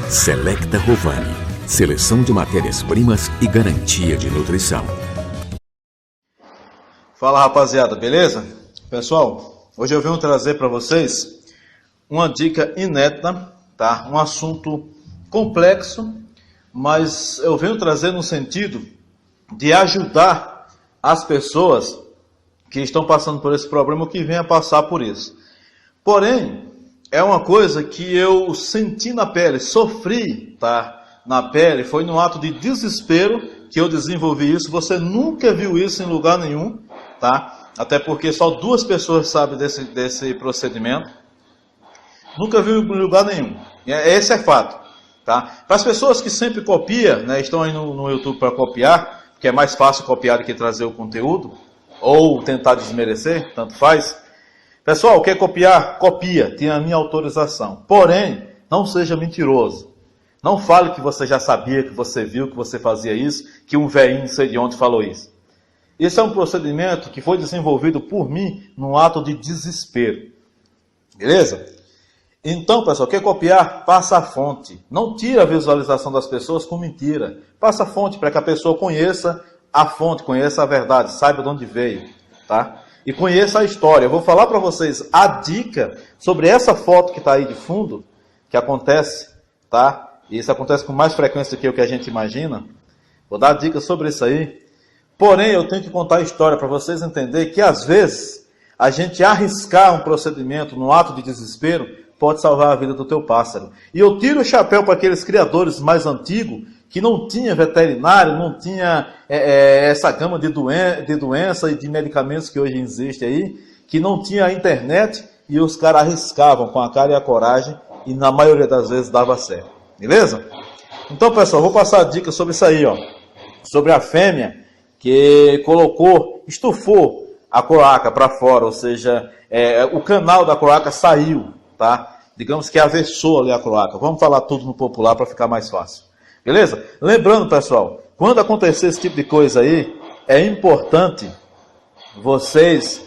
Selecta Rovani, seleção de matérias-primas e garantia de nutrição. Fala, rapaziada, beleza? Pessoal, hoje eu venho trazer para vocês uma dica inédita, tá? Um assunto complexo, mas eu venho trazer no sentido de ajudar as pessoas que estão passando por esse problema ou que venham a passar por isso. Porém, é uma coisa que eu senti na pele, sofri, tá? Na pele, foi num ato de desespero que eu desenvolvi isso. Você nunca viu isso em lugar nenhum, tá? Até porque só 2 pessoas sabem desse procedimento. Nunca viu em lugar nenhum. Esse é fato, tá? Para as pessoas que sempre copiam, né, estão aí no YouTube para copiar, porque é mais fácil copiar do que trazer o conteúdo, ou tentar desmerecer, tanto faz. Pessoal, quer copiar? Copia, tem a minha autorização. Porém, não seja mentiroso. Não fale que você já sabia, que você viu, que você fazia isso, que um velhinho não sei de onde falou isso. Esse é um procedimento que foi desenvolvido por mim num ato de desespero. Beleza? Então, pessoal, quer copiar? Passa a fonte. Não tira a visualização das pessoas com mentira. Passa a fonte para que a pessoa conheça a fonte, conheça a verdade, saiba de onde veio, tá? E conheça a história. Eu vou falar para vocês a dica sobre essa foto que está aí de fundo, que acontece, tá? E isso acontece com mais frequência do que o que a gente imagina. Vou dar dica sobre isso aí. Porém, eu tenho que contar a história para vocês entenderem que, às vezes, a gente arriscar um procedimento no ato de desespero pode salvar a vida do teu pássaro. E eu tiro o chapéu para aqueles criadores mais antigos que não tinha veterinário, não tinha essa gama de doença e de medicamentos que hoje existe aí, que não tinha a internet e os caras arriscavam com a cara e a coragem e na maioria das vezes dava certo. Beleza? Então, pessoal, vou passar a dica sobre isso aí, ó. Sobre a fêmea que estufou a cloaca para fora, ou seja, o canal da cloaca saiu, tá? Digamos que avessou ali a cloaca. Vamos falar tudo no popular para ficar mais fácil. Beleza? Lembrando, pessoal, quando acontecer esse tipo de coisa aí, é importante vocês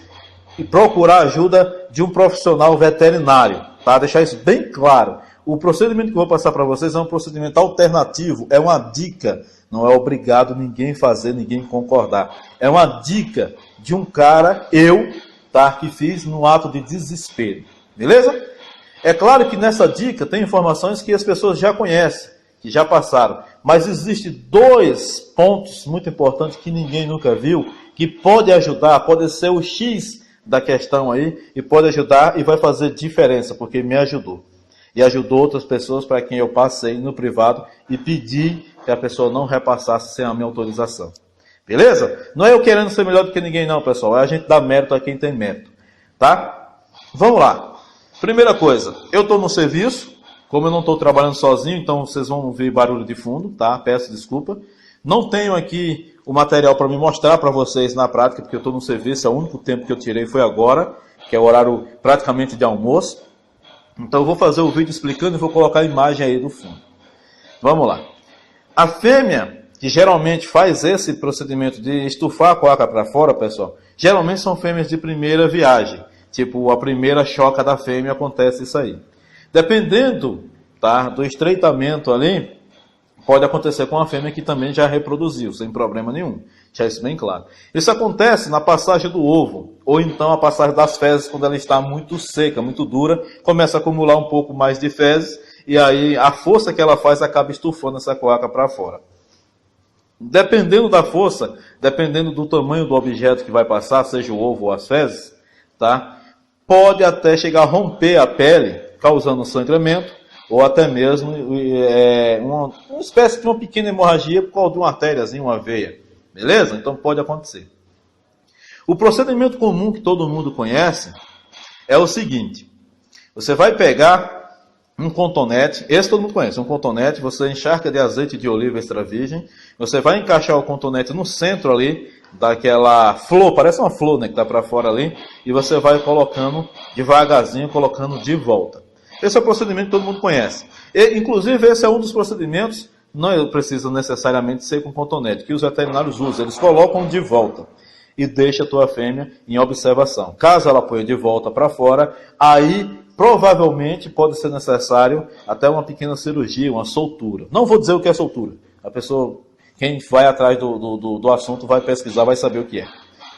procurar a ajuda de um profissional veterinário, tá? Deixar isso bem claro. O procedimento que eu vou passar para vocês é um procedimento alternativo, é uma dica, não é obrigado ninguém fazer, ninguém concordar. É uma dica de um cara, tá? Que fiz no ato de desespero. Beleza? É claro que nessa dica tem informações que as pessoas já conhecem, que já passaram. Mas existem 2 pontos muito importantes que ninguém nunca viu, que pode ajudar, pode ser o X da questão aí, e pode ajudar e vai fazer diferença, porque me ajudou. E ajudou outras pessoas para quem eu passei no privado e pedi que a pessoa não repassasse sem a minha autorização. Beleza? Não é eu querendo ser melhor do que ninguém não, pessoal. É a gente dar mérito a quem tem mérito. Tá? Vamos lá. Primeira coisa, eu estou no serviço. Como eu não estou trabalhando sozinho, então vocês vão ver barulho de fundo, tá? Peço desculpa. Não tenho aqui o material para me mostrar para vocês na prática, porque eu estou no serviço, é o único tempo que eu tirei foi agora, que é o horário praticamente de almoço. Então eu vou fazer o vídeo explicando e vou colocar a imagem aí do fundo. Vamos lá. A fêmea, que geralmente faz esse procedimento de estufar a cloaca para fora, pessoal, geralmente são fêmeas de primeira viagem. Tipo, a primeira choca da fêmea acontece isso aí. Dependendo, tá, do estreitamento ali, pode acontecer com a fêmea que também já reproduziu, sem problema nenhum. Já isso bem claro. Isso acontece na passagem do ovo, ou então a passagem das fezes, quando ela está muito seca, muito dura, começa a acumular um pouco mais de fezes, e aí a força que ela faz acaba estufando essa cloaca para fora. Dependendo da força, dependendo do tamanho do objeto que vai passar, seja o ovo ou as fezes, tá, pode até chegar a romper a pele, causando sangramento, ou até mesmo uma espécie de uma pequena hemorragia por causa de uma artériazinha, uma veia. Beleza? Então pode acontecer. O procedimento comum que todo mundo conhece é o seguinte. Você vai pegar um cotonete, esse todo mundo conhece, um cotonete, você encharca de azeite de oliva extra virgem, você vai encaixar o cotonete no centro ali, daquela flor, parece uma flor, né, que está para fora ali, e você vai colocando devagarzinho, colocando de volta. Esse é o procedimento que todo mundo conhece. E, inclusive, esse é um dos procedimentos, não precisa necessariamente ser com cotonete, que os veterinários usam, eles colocam de volta. e deixa a tua fêmea em observação. Caso ela ponha de volta para fora, aí provavelmente pode ser necessário até uma pequena cirurgia, uma soltura. Não vou dizer o que é soltura. A pessoa, quem vai atrás do assunto vai pesquisar, vai saber o que é.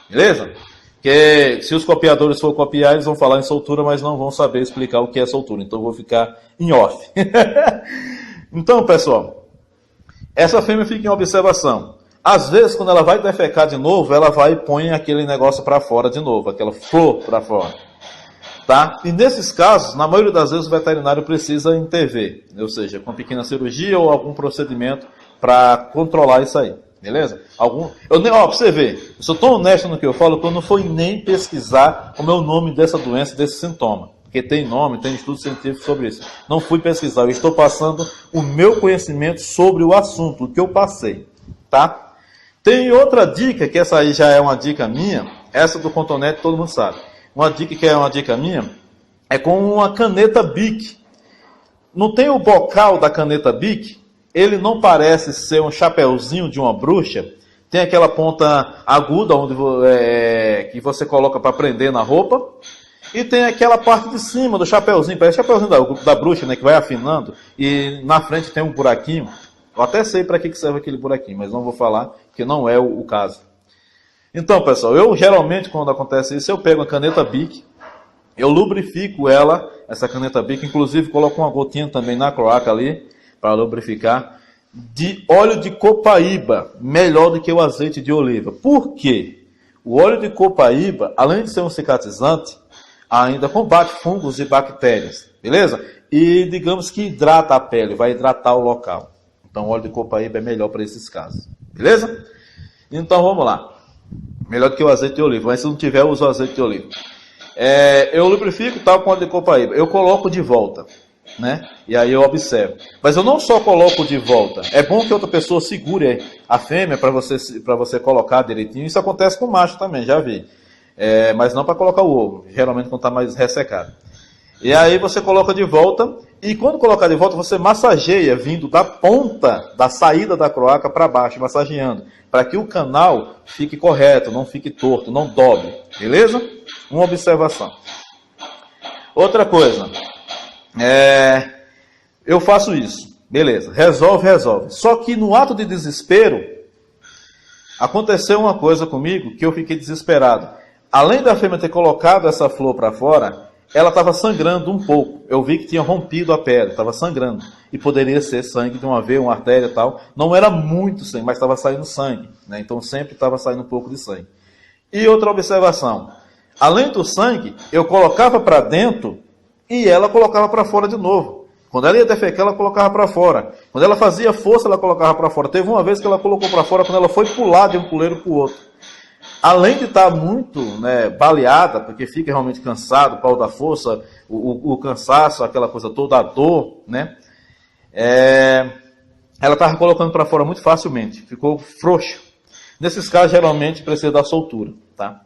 Beleza? Porque se os copiadores for copiar, eles vão falar em soltura, mas não vão saber explicar o que é soltura. Então eu vou ficar em off. Então, pessoal, essa fêmea fica em observação. Às vezes, quando ela vai defecar de novo, ela vai e põe aquele negócio para fora de novo, aquela flor para fora. Tá? E nesses casos, na maioria das vezes, o veterinário precisa intervir, ou seja, com pequena cirurgia ou algum procedimento para controlar isso aí. Beleza? Pra você ver, eu sou tão honesto no que eu falo que eu não fui nem pesquisar como é o nome dessa doença, desse sintoma. Porque tem nome, tem estudo científico sobre isso. Não fui pesquisar, eu estou passando o meu conhecimento sobre o assunto, o que eu passei. Tá? Tem outra dica, que essa aí já é uma dica minha, essa do cotonete todo mundo sabe. Uma dica que é uma dica minha, é com uma caneta Bic. Não tem o bocal da caneta Bic? Ele não parece ser um chapeuzinho de uma bruxa. Tem aquela ponta aguda onde que você coloca para prender na roupa. E tem aquela parte de cima do chapeuzinho, parece o chapeuzinho da bruxa, né, que vai afinando. E na frente tem um buraquinho. Eu até sei para que serve aquele buraquinho, mas não vou falar, que não é o caso. Então, pessoal, eu geralmente, quando acontece isso, eu pego a caneta Bic, eu lubrifico ela, essa caneta Bic, inclusive coloco uma gotinha também na cloaca ali, para lubrificar, de óleo de copaíba, melhor do que o azeite de oliva. Por quê? O óleo de copaíba, além de ser um cicatrizante, ainda combate fungos e bactérias, beleza? E digamos que hidrata a pele, vai hidratar o local. Então o óleo de copaíba é melhor para esses casos, beleza? Então vamos lá. Melhor do que o azeite de oliva, mas se não tiver, eu uso o azeite de oliva. Eu lubrifico tal com óleo de copaíba, eu coloco de volta, né? E aí eu observo. Mas eu não só coloco de volta. É bom que outra pessoa segure a fêmea para você colocar direitinho. Isso acontece com o macho também, já vi. Mas não para colocar o ovo. Geralmente quando está mais ressecado. E aí você coloca de volta. E quando colocar de volta, você massageia vindo da ponta da saída da cloaca para baixo, massageando. Para que o canal fique correto, não fique torto, não dobre. Beleza? Uma observação. Outra coisa. Eu faço isso, beleza, resolve. Só que no ato de desespero, aconteceu uma coisa comigo que eu fiquei desesperado. Além da fêmea ter colocado essa flor para fora, ela estava sangrando um pouco. Eu vi que tinha rompido a pele, estava sangrando. E poderia ser sangue de uma veia, uma artéria e tal. Não era muito sangue, mas estava saindo sangue, né? Então sempre estava saindo um pouco de sangue. E outra observação, além do sangue, eu colocava para dentro e ela colocava para fora de novo. Quando ela ia defecar, ela colocava para fora. Quando ela fazia força, ela colocava para fora. Teve uma vez que ela colocou para fora quando ela foi pular de um puleiro para o outro. Além de estar muito, né, baleada, porque fica realmente cansado, o pau da força, o cansaço, aquela coisa toda, a dor, né? Ela estava colocando para fora muito facilmente. Ficou frouxo. Nesses casos, geralmente, precisa da soltura, tá?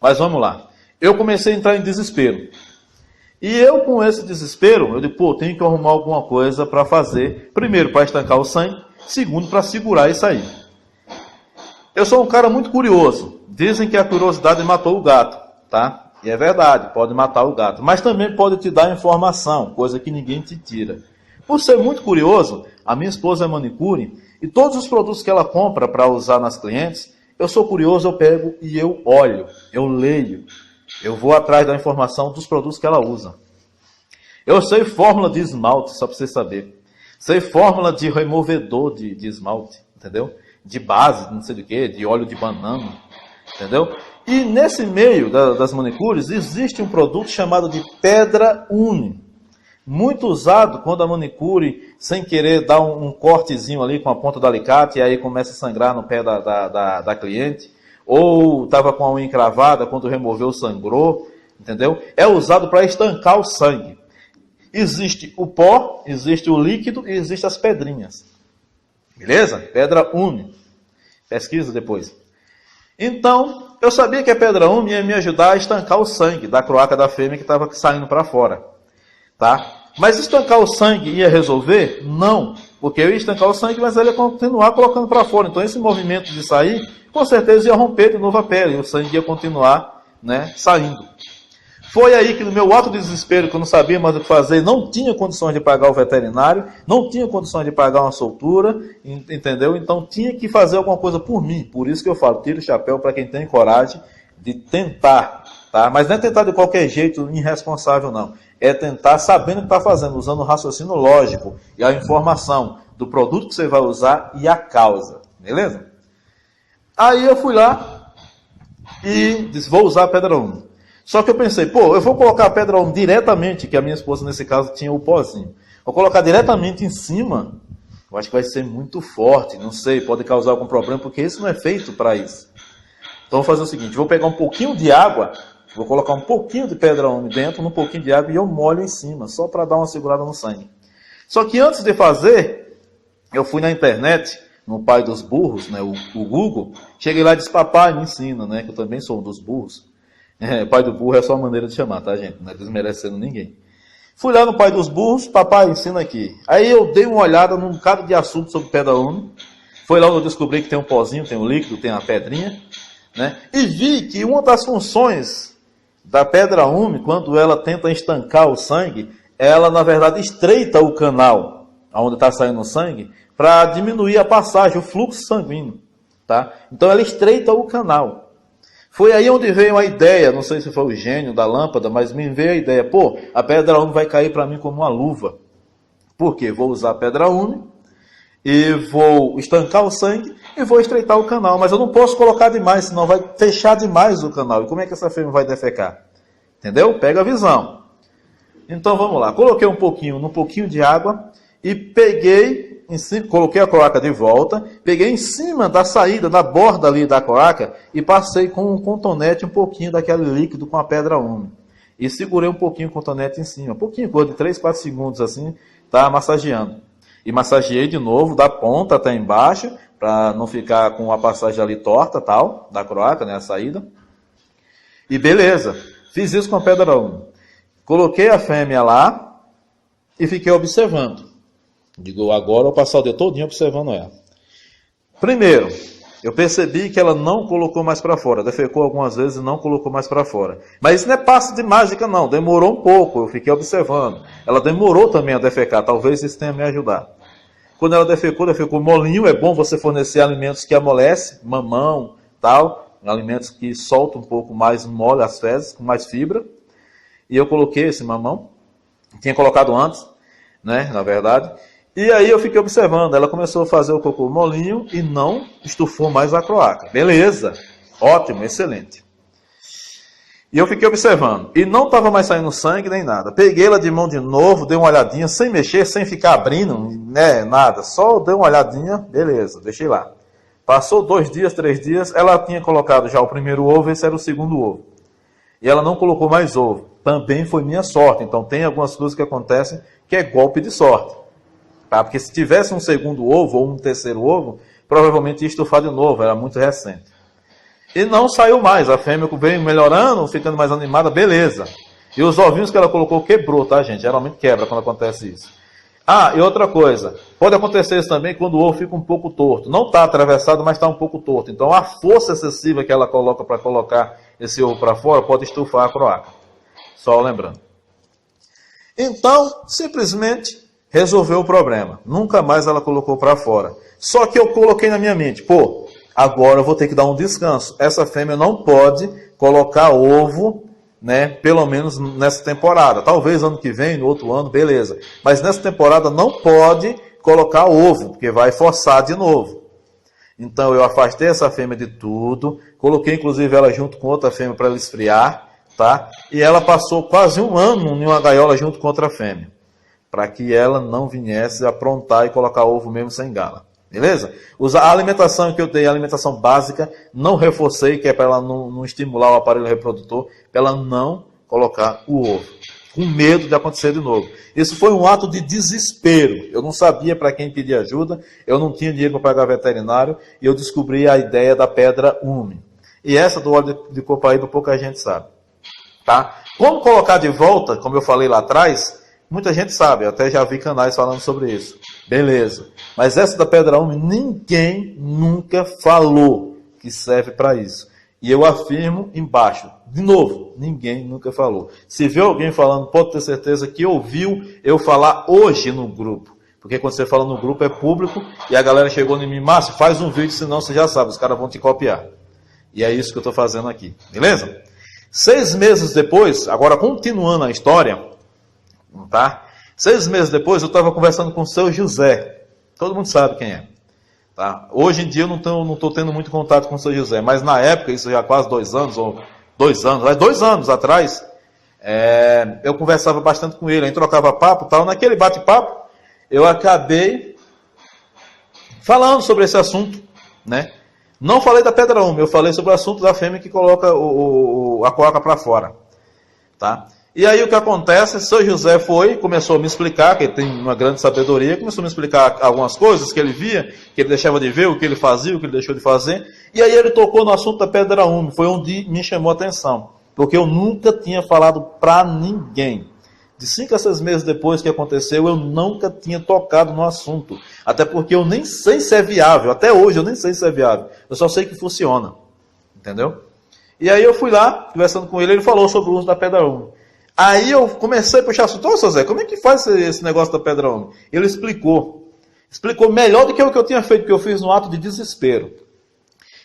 Mas vamos lá. Eu comecei a entrar em desespero. E eu, com esse desespero, eu digo, tenho que arrumar alguma coisa para fazer. Primeiro, para estancar o sangue. Segundo, para segurar isso aí. Eu sou um cara muito curioso. Dizem que a curiosidade matou o gato, tá? E é verdade, pode matar o gato. Mas também pode te dar informação, coisa que ninguém te tira. Por ser muito curioso, a minha esposa é manicure, e todos os produtos que ela compra para usar nas clientes, eu sou curioso, eu pego e eu olho, eu leio. Eu vou atrás da informação dos produtos que ela usa. Eu sei fórmula de esmalte, só para você saber. Sei fórmula de removedor de esmalte, entendeu? De base, não sei de quê, de óleo de banana, entendeu? E nesse meio das manicures existe um produto chamado de pedra une. Muito usado quando a manicure, sem querer, dá um cortezinho ali com a ponta do alicate e aí começa a sangrar no pé da cliente. Ou estava com a unha encravada, quando removeu, sangrou, entendeu? É usado para estancar o sangue. Existe o pó, existe o líquido e existem as pedrinhas. Beleza? Pedra une. Pesquisa depois. Então, eu sabia que a pedra une ia me ajudar a estancar o sangue da cloaca da fêmea que estava saindo para fora. Tá? Mas estancar o sangue ia resolver? Não. Porque eu ia estancar o sangue, mas ela ia continuar colocando para fora. Então, esse movimento de sair com certeza ia romper de novo a pele, e o sangue ia continuar, né, saindo. Foi aí que no meu alto desespero, que eu não sabia mais o que fazer, não tinha condições de pagar o veterinário, não tinha condições de pagar uma soltura, entendeu? Então tinha que fazer alguma coisa por mim. Por isso que eu falo, tiro o chapéu para quem tem coragem de tentar, tá? Mas não é tentar de qualquer jeito irresponsável, não. É tentar sabendo o que está fazendo, usando o raciocínio lógico e a informação do produto que você vai usar e a causa, beleza? Aí eu fui lá e disse, vou usar a pedra úmida. Só que eu pensei, eu vou colocar a pedra úmida diretamente, que a minha esposa nesse caso tinha o pozinho. Vou colocar diretamente em cima, eu acho que vai ser muito forte, não sei, pode causar algum problema, porque isso não é feito para isso. Então vou fazer o seguinte, vou pegar um pouquinho de água, vou colocar um pouquinho de pedra úmida dentro, um pouquinho de água e eu molho em cima, só para dar uma segurada no sangue. Só que antes de fazer, eu fui na internet, no pai dos burros, né, o Google, cheguei lá e disse, papai, me ensina, né, que eu também sou um dos burros. Pai do burro é só uma maneira de chamar, tá, gente? Não é desmerecendo ninguém. Fui lá no pai dos burros, papai, ensina aqui. Aí eu dei uma olhada num bocado de assunto sobre pedra úmida. Foi lá onde eu descobri que tem um pozinho, tem um líquido, tem a pedrinha, né? E vi que uma das funções da pedra úmida, quando ela tenta estancar o sangue, ela, na verdade, estreita o canal onde está saindo o sangue para diminuir a passagem, o fluxo sanguíneo, tá? Então ela estreita o canal. Foi aí onde veio a ideia, não sei se foi o gênio da lâmpada, mas me veio a ideia, a pedra úmida vai cair para mim como uma luva. Por quê? Vou usar a pedra úmida e vou estancar o sangue e vou estreitar o canal, mas eu não posso colocar demais, senão vai fechar demais o canal. E como é que essa fêmea vai defecar? Entendeu? Pega a visão. Então vamos lá, coloquei um pouquinho de água e coloquei a cloaca de volta, peguei em cima da saída, da borda ali da cloaca e passei com um cotonete um pouquinho daquele líquido com a pedra úmida. E segurei um pouquinho o cotonete em cima, coisa de 3, 4 segundos assim, tá massageando. E massageei de novo, da ponta até embaixo, para não ficar com a passagem ali torta, tal, da cloaca, né, a saída. E beleza, fiz isso com a pedra úmida. Coloquei a fêmea lá e fiquei observando. Digo, agora eu vou passar o dia todinho observando ela. Primeiro, eu percebi que ela não colocou mais para fora. Defecou algumas vezes e não colocou mais para fora. Mas isso não é passe de mágica, não. Demorou um pouco, eu fiquei observando. Ela demorou também a defecar, talvez isso tenha me ajudado. Quando ela defecou molinho. É bom você fornecer alimentos que amolecem, mamão, tal. Alimentos que soltam um pouco mais mole as fezes, com mais fibra. E eu coloquei esse mamão. Tinha colocado antes, né, na verdade. E aí eu fiquei observando, ela começou a fazer o cocô molinho e não estufou mais a cloaca. Beleza, ótimo, excelente. E eu fiquei observando, e não estava mais saindo sangue nem nada. Peguei ela de mão de novo, dei uma olhadinha, sem mexer, sem ficar abrindo, né, nada. Só dei uma olhadinha, beleza, deixei lá. Passou 2 dias, 3 dias, ela tinha colocado já o primeiro ovo, esse era o segundo ovo. E ela não colocou mais ovo. Também foi minha sorte, então tem algumas coisas que acontecem que é golpe de sorte. Tá? Porque se tivesse um segundo ovo ou um terceiro ovo, provavelmente ia estufar de novo, era muito recente. E não saiu mais, a fêmea veio melhorando, ficando mais animada, beleza. E os ovinhos que ela colocou quebrou, tá, gente? Geralmente quebra quando acontece isso. E outra coisa, pode acontecer isso também quando o ovo fica um pouco torto. Não está atravessado, mas está um pouco torto. Então a força excessiva que ela coloca para colocar esse ovo para fora pode estufar a cloaca. Só lembrando. Então, simplesmente resolveu o problema. Nunca mais ela colocou para fora. Só que eu coloquei na minha mente, agora eu vou ter que dar um descanso. Essa fêmea não pode colocar ovo, né, pelo menos nessa temporada. Talvez ano que vem, no outro ano, beleza. Mas nessa temporada não pode colocar ovo, porque vai forçar de novo. Então eu afastei essa fêmea de tudo, coloquei inclusive ela junto com outra fêmea para ela esfriar, tá? E ela passou quase 1 ano em uma gaiola junto com outra fêmea, para que ela não viesse aprontar e colocar ovo mesmo sem gala. Beleza? A alimentação que eu dei, a alimentação básica, não reforcei, que é para ela não estimular o aparelho reprodutor, para ela não colocar o ovo, com medo de acontecer de novo. Isso foi um ato de desespero. Eu não sabia para quem pedir ajuda, eu não tinha dinheiro para pagar veterinário, e eu descobri a ideia da pedra úmida. E essa do óleo de copaíba pouca gente sabe. Tá? Como colocar de volta, como eu falei lá atrás, muita gente sabe, eu até já vi canais falando sobre isso. Beleza. Mas essa da pedra úmida, ninguém nunca falou que serve para isso. E eu afirmo embaixo, de novo, ninguém nunca falou. Se vê alguém falando, pode ter certeza que ouviu eu falar hoje no grupo. Porque quando você fala no grupo é público e a galera chegou em mim, Márcio, faz um vídeo, senão você já sabe, os caras vão te copiar. E é isso que eu estou fazendo aqui, beleza? 6 meses depois, agora continuando a história, tá? 6 meses depois eu estava conversando com o seu José. Todo mundo sabe quem é. Tá? Hoje em dia eu não estou tendo muito contato com o seu José, mas na época, isso já há quase 2 anos, ou 2 anos, 2 anos atrás, eu conversava bastante com ele, a gente trocava papo, tal. Naquele bate-papo, eu acabei falando sobre esse assunto, né? Não falei da pedra úmida, eu falei sobre o assunto da fêmea que coloca a coca para fora, tá? E aí o que acontece, o seu José começou a me explicar, que ele tem uma grande sabedoria, começou a me explicar algumas coisas que ele via, que ele deixava de ver, o que ele fazia, o que ele deixou de fazer. E aí ele tocou no assunto da pedra úmida, foi onde me chamou a atenção, porque eu nunca tinha falado para ninguém. De 5 a 6 meses depois que aconteceu, eu nunca tinha tocado no assunto. Até porque eu nem sei se é viável, até hoje eu nem sei se é viável, eu só sei que funciona, entendeu? E aí eu fui lá, conversando com ele falou sobre o uso da pedra úmida. Aí eu comecei a puxar assunto, ô, seu Zé, como é que faz esse negócio da pedra úmida? Ele explicou melhor do que o que eu tinha feito, que eu fiz no ato de desespero.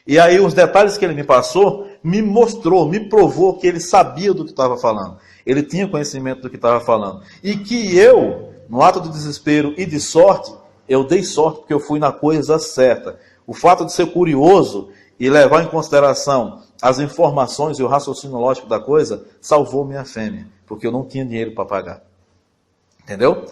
E aí os detalhes que ele me passou, me mostrou, me provou que ele sabia do que estava falando. Ele tinha conhecimento do que estava falando. E que eu, no ato de desespero e de sorte, eu dei sorte porque eu fui na coisa certa. O fato de ser curioso e levar em consideração as informações e o raciocínio lógico da coisa, salvou minha fêmea, porque eu não tinha dinheiro para pagar. Entendeu?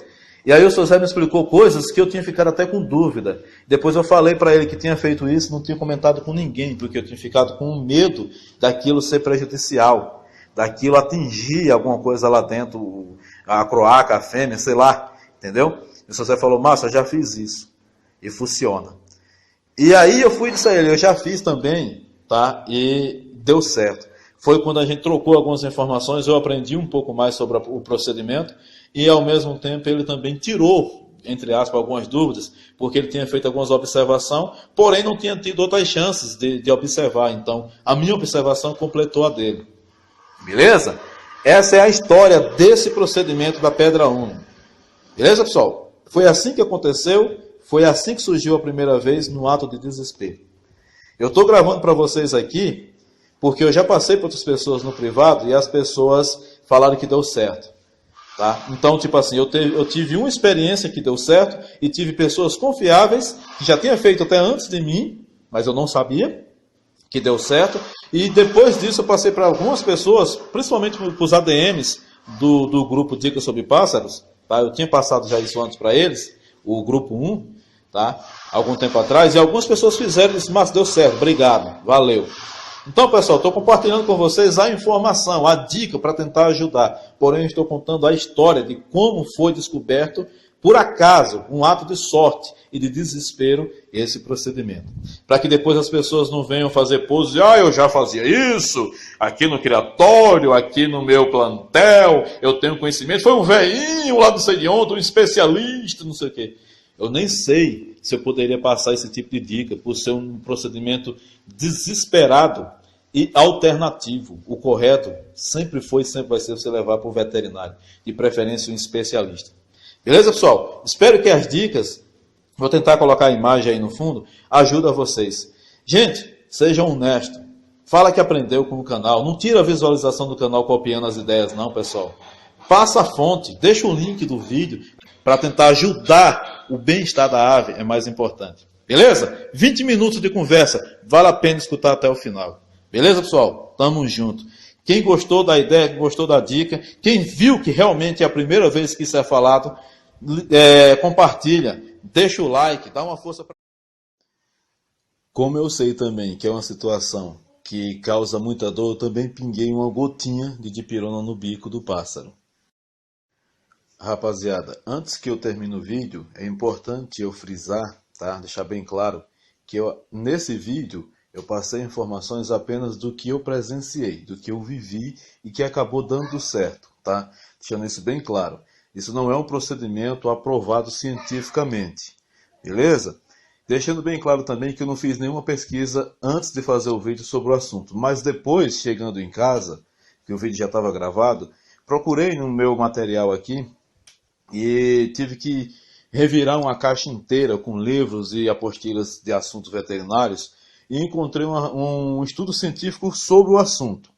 E aí o seu Zé me explicou coisas que eu tinha ficado até com dúvida. Depois eu falei para ele que tinha feito isso, não tinha comentado com ninguém, porque eu tinha ficado com medo daquilo ser prejudicial, daquilo atingir alguma coisa lá dentro, a croaca, a fêmea, sei lá, entendeu? E o seu Zé falou, Márcio, eu já fiz isso, e funciona. E aí eu fui disso a ele, eu já fiz também, tá? E deu certo. Foi quando a gente trocou algumas informações, eu aprendi um pouco mais sobre o procedimento e ao mesmo tempo ele também tirou, entre aspas, algumas dúvidas, porque ele tinha feito algumas observações, porém não tinha tido outras chances de observar. Então, a minha observação completou a dele. Beleza? Essa é a história desse procedimento da pedra úmida. Beleza, pessoal? Foi assim que aconteceu. Foi assim que surgiu a primeira vez no ato de desespero. Eu estou gravando para vocês aqui, porque eu já passei para outras pessoas no privado e as pessoas falaram que deu certo. Tá? Então, tipo assim, eu tive uma experiência que deu certo e tive pessoas confiáveis que já tinham feito até antes de mim, mas eu não sabia que deu certo. E depois disso eu passei para algumas pessoas, principalmente para os ADMs do grupo Dicas sobre Pássaros. Tá? Eu tinha passado já isso antes para eles, o grupo 1. Tá? Algum tempo atrás, e algumas pessoas fizeram isso, mas deu certo, obrigado, valeu. Então, pessoal, estou compartilhando com vocês a informação, a dica para tentar ajudar. Porém, estou contando a história de como foi descoberto, por acaso, um ato de sorte e de desespero, esse procedimento. Para que depois as pessoas não venham fazer pose, eu já fazia isso, aqui no criatório, aqui no meu plantel, eu tenho conhecimento, foi um velhinho lá não sei de onde, um especialista, não sei o quê. Eu nem sei se eu poderia passar esse tipo de dica, por ser um procedimento desesperado e alternativo. O correto sempre foi e sempre vai ser você levar para o veterinário, de preferência um especialista. Beleza, pessoal? Espero que as dicas, vou tentar colocar a imagem aí no fundo, ajudem vocês. Gente, sejam honestos. Fala que aprendeu com o canal. Não tira a visualização do canal copiando as ideias não, pessoal. Passa a fonte, deixa o link do vídeo para tentar ajudar o bem-estar da ave, é mais importante. Beleza? 20 minutos de conversa, vale a pena escutar até o final. Beleza, pessoal? Tamo junto. Quem gostou da ideia, quem gostou da dica, quem viu que realmente é a primeira vez que isso é falado, compartilha, deixa o like, dá uma força para... Como eu sei também que é uma situação que causa muita dor, eu também pinguei uma gotinha de dipirona no bico do pássaro. Rapaziada, antes que eu termine o vídeo, é importante eu frisar, tá? Deixar bem claro que nesse vídeo eu passei informações apenas do que eu presenciei, do que eu vivi e que acabou dando certo, tá? Deixando isso bem claro. Isso não é um procedimento aprovado cientificamente, beleza? Deixando bem claro também que eu não fiz nenhuma pesquisa antes de fazer o vídeo sobre o assunto, mas depois, chegando em casa, que o vídeo já estava gravado, procurei no meu material aqui e tive que revirar uma caixa inteira com livros e apostilas de assuntos veterinários e encontrei um estudo científico sobre o assunto.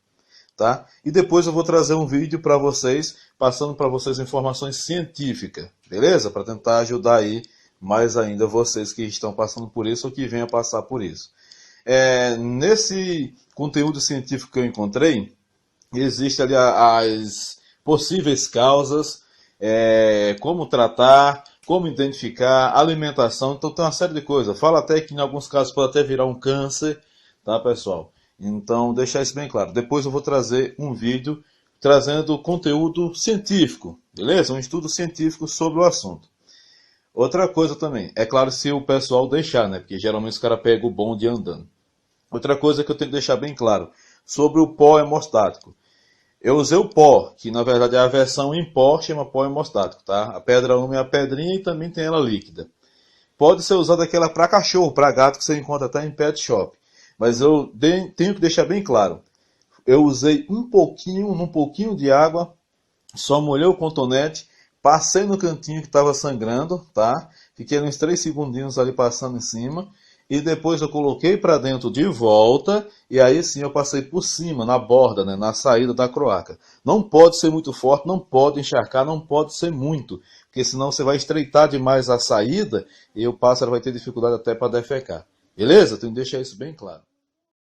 Tá? E depois eu vou trazer um vídeo para vocês, passando para vocês informações científicas, beleza? Para tentar ajudar aí mais ainda vocês que estão passando por isso ou que venham a passar por isso. Nesse conteúdo científico que eu encontrei, existe ali as possíveis causas, como tratar, como identificar, alimentação, então tem uma série de coisas. Fala até que em alguns casos pode até virar um câncer, tá, pessoal? Então, deixar isso bem claro. Depois eu vou trazer um vídeo trazendo conteúdo científico, beleza? Um estudo científico sobre o assunto. Outra coisa também, é claro se o pessoal deixar, né? Porque geralmente os caras pegam o bonde andando. Outra coisa que eu tenho que deixar bem claro, sobre o pó hemostático. Eu usei o pó, que na verdade é a versão em pó, chama pó hemostático, tá? A pedra 1 é a pedrinha e também tem ela líquida. Pode ser usada aquela para cachorro, para gato, que você encontra até em pet shop. Mas eu tenho que deixar bem claro. Eu usei num pouquinho de água, só molhei o cotonete, passei no cantinho que estava sangrando, tá? Fiquei uns 3 segundinhos ali passando em cima. E depois eu coloquei para dentro de volta, e aí sim eu passei por cima, na borda, né, na saída da cloaca. Não pode ser muito forte, não pode encharcar, não pode ser muito, porque senão você vai estreitar demais a saída e o pássaro vai ter dificuldade até para defecar. Beleza? Então deixa isso bem claro.